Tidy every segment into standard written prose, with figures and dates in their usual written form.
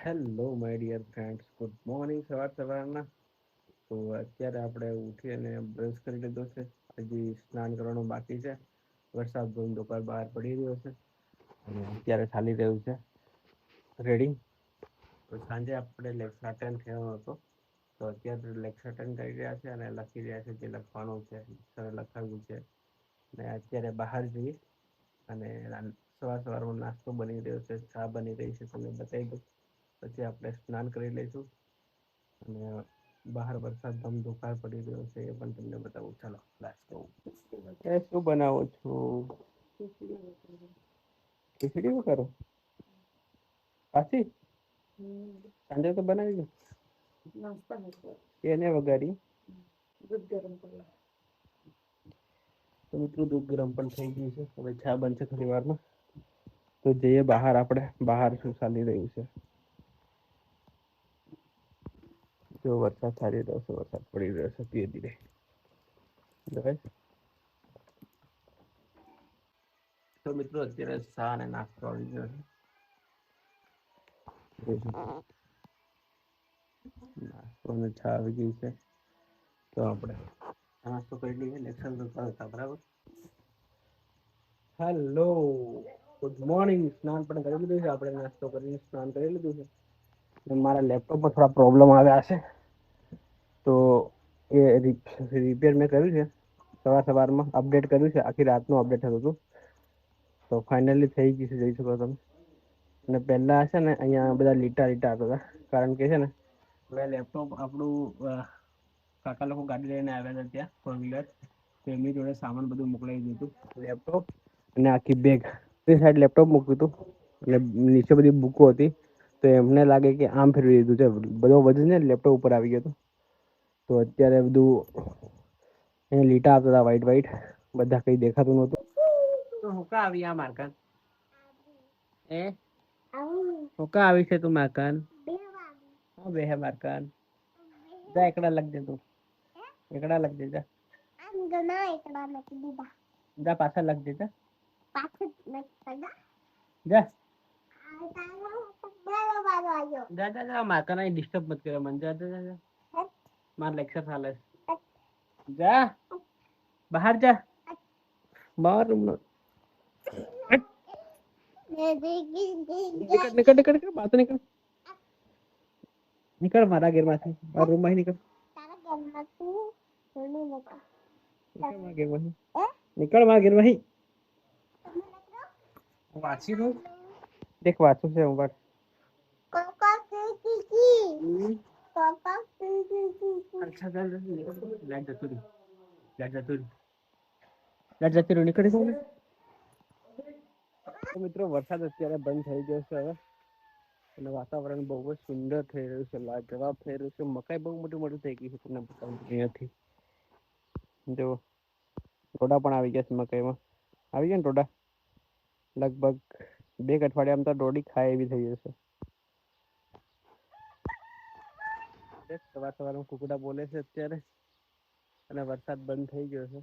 Hello my dear friends, good morning. સવારના તો અત્યારે આપણે ઉઠી અને બ્રશ કરી લીધો છે. હજી સ્નાન કરવાનું બાકી છે. વરસાદ ધોધમાર બહાર પડી રહ્યો છે અને અત્યારે ચાલી રહ્યું છે રેડી. તો સાંજે આપણે લેક્ચર અટેન્ડ થયો હતો, તો અત્યારે લેક્ચર અટેન્ડ કરી રહ્યા છે અને લખી રહ્યા છે. જે લખવાનું છે સર લખાવ્યું છે ને અત્યારે બહાર જઈએ અને સવારમાં નાસ્તો બની રહ્યો છે, ચા બની રહી છે, તમને બતાવી દઉં. પછી આપણે સ્નાન કરી લઈશું અને બહાર વરસાદ ધમધોકાર પડી રહ્યો છે એ પણ તમને બતાવું. ચાલો નાસ્તો શું બનાવો છો? ખીચડી કરો પાછી? સાંજે તો બનાવી એને વગાડી દૂધ ગરમ કરવા. તો મિત્રો દૂધ ગરમ પણ થઈ ગયું છે. હવે ચા બનશે થોડી વારમાં. તો જઈએ બહાર. આપણે બહાર શું ચાલી રહ્યું છે? જો વરસાદ ચાલી રહ્યો છે, વરસાદ પડી રહ્યો છે ધીરે ધીરે. તો મિત્રો અત્યારે ચા અને નાસ્તો આવી ગયો છે. નાસ્તો અને ચા આવી ગઈ છે. તો આપણે નાસ્તો કરી લઈએ. લેક્ચર કરતા હતા બરાબર. Hello, good morning. સ્નાન પણ કરી લીધું છે આપણે. નાસ્તો કરીને સ્નાન કરી લીધું છે. મારા લેપટોપમાં થોડા પ્રોબ્લેમ આવ્યા છે, તો એ રિપેર મેં કર્યું છે. સવારમાં અપડેટ કર્યું છે. આખી રાતનું અપડેટ થતું હતું, તો ફાઈનલી થઈ ગયું છે. જોઈ શકો તમે. અને પહેલા છે ને અહીંયા બધા લીટા લીટા આવતા હતા, કારણ કે છે ને હવે લેપટોપ આપણું કાકા લોકો ગાડી લઈને આવ્યા હતા ત્યાં, ફોર વ્હીલર. તો એમની જોડે સામાન બધું મોકલાવી દીધું. લેપટોપ અને આખી બેગ. તે સાઈડ લેપટોપ મૂક્યું હતું અને નીચે બધી બુકો હતી. તો એમને લાગે કે આમ ફેરવી દીધું છે. બધો વજન ને લેપટોપ ઉપર આવી ગયો હતો. તો અત્યારે બધું એ લીટા આવતા હતા, વ્હાઈટ વ્હાઈટ. બધા કઈ દેખાતું નહોતું. તો હું કા આવી આ મારકાન હું કા આવી છે તું મારકાન? હા બે હે મારકાન. જા એકડા લગ દે તું. એકડા લગ દે જા. જા પાછા લગ દે જા. જા જા જા જા મારકાન ડિસ્ટર્બ મત કરે મને. જા જા જા. માર લેક્ચર ચાલે છે. જા બહાર જા. બહાર નીકળ નીકળ નીકળ બહાર તો નીકળ. નીકળ મારા ઘેરમાંથી, મારા રૂમમાંથી નીકળ. નીકળ મારા ઘેરમાંથી. વાંચી લો. દેખ વાંચું છે હું પણ. અચ્છા ચાલ લાઈટ જતું રહ્યું. લાઈટ જતું રહ્યું. લાઈટ જતું રહ્યું. નીકળ નીકળ. તો મિત્રો વરસાદ અત્યારે બંધ થઈ ગયો છે હવે, અને વાતાવરણ બહુ જ સુંદર થઈ રહ્યું છે, લાજવાબ થઈ રહ્યું છે. મકાઈ બહુ મોટી મોટી થઈ ગઈ છે. તમને બતાવું અહીંયાથી જો ટોડા પણ આવી ગયા છે મકાઈમાં. આવી ગયા ને ટોડા? લગભગ 2 અઠવાડિયામાં તો દોડી ખાય એવી થઈ જશે. સવારમાં કુકડા બોલે છે અત્યારે, અને વરસાદ બંધ થઈ ગયો છે.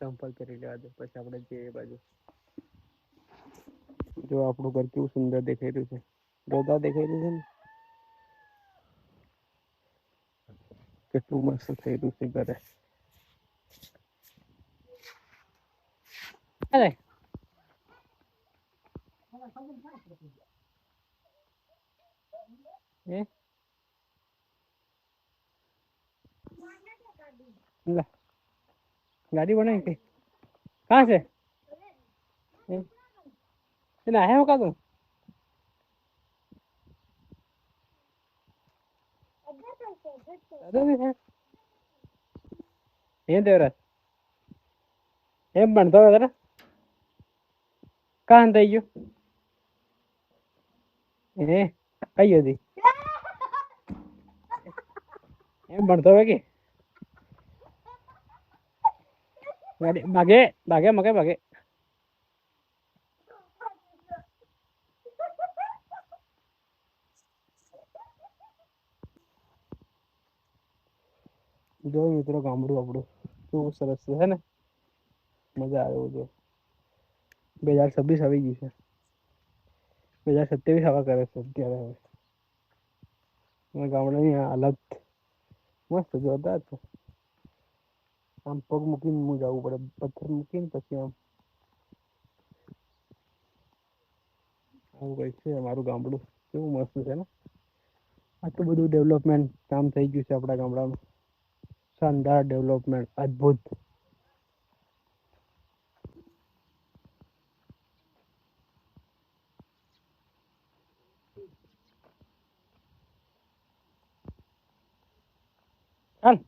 સંપલ કરી લેવા દે, પછી આપણે જઈએ એ બાજુ. જો આપણું ઘર કેવું સુંદર દેખાઈ રહ્યું છે. જોરદાર દેખાઈ રહ્યું છે ને? કેટલું મસ્ત થઈ રહ્યું છે ઘરે. ગાડી બનાવી કઈ કहाँ से आया हो का तुम? ಏನ್ ದೇವ್ರ ಏನ್ ಮಾಡ್ತಾವ ಅದರ ಕಾ ಅಂತ ಅಯ್ಯೋ ಏ ಅಯ್ಯೋದಿ ಏನ್ ಮಾಡ್ತಾವ કે ભાગે ભાગે મગે ભાગે જો મિત્રો ગામડું આપણું કેવું સરસ છે ને, મજા આવે એવું. જો 2026 આવી ગયું છે. 2027 આવા કરે છે અત્યારે હવે. ગામડાની હાલત મસ્ત જોરદાર છે. આમ પગ મૂકીને હું જવું પડે, પથ્થર મૂકીને પછી આમ આવું કઈ છે અમારું ગામડું. કેવું મસ્ત છે ને. આટલું બધું ડેવલપમેન્ટ કામ થઈ ગયું છે આપડા ગામડામાં. શાનદાર ડેવલપમેન્ટ, અદ્ભુત. ચાલ.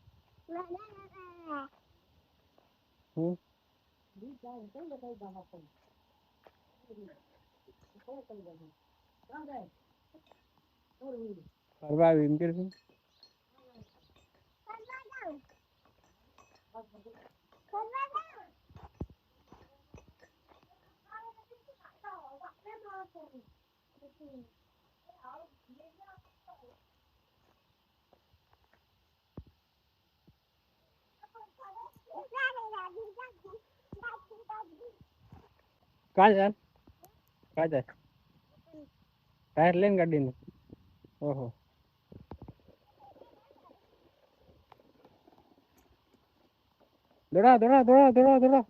ફરવા આવ્યું એમ કે છે. કાં જાય? કાં જાય? ટાયર લઈને ગાડીનું. ઓહો. દોડા દોડા દોડા દોડા દોડા.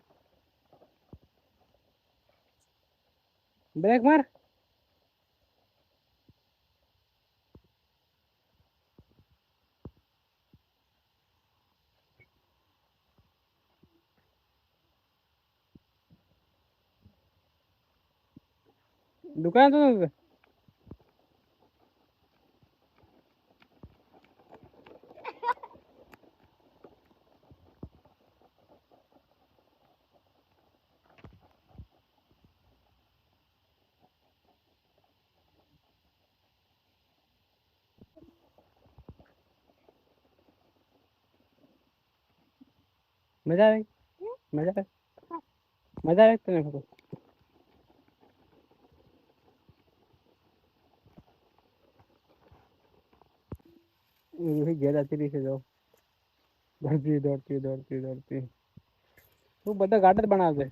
બ્રેક માર. દુકાન તો મજા આવે. મજા આવે. મજા આવે તને. ઘેર જતી રહી છે જો. દોડતી દોડતી દોડતી દોડતી. તું બધા ગાર્ડન બનાવજે.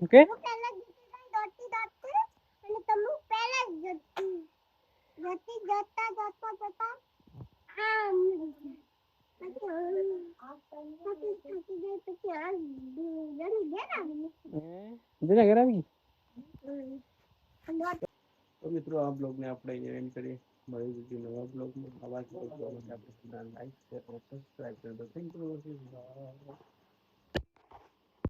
ઓકે. જેના ઘરે આવી. તો મિત્રો આ બ્લોગને આપણે એન્ડ કરીએ. મળી જતી નવા બ્લોગમાં. આવા જ બ્લોગ જોવા માટે આપણે લાઈક શેર અને સબસ્ક્રાઈબ કરજો. Thank you.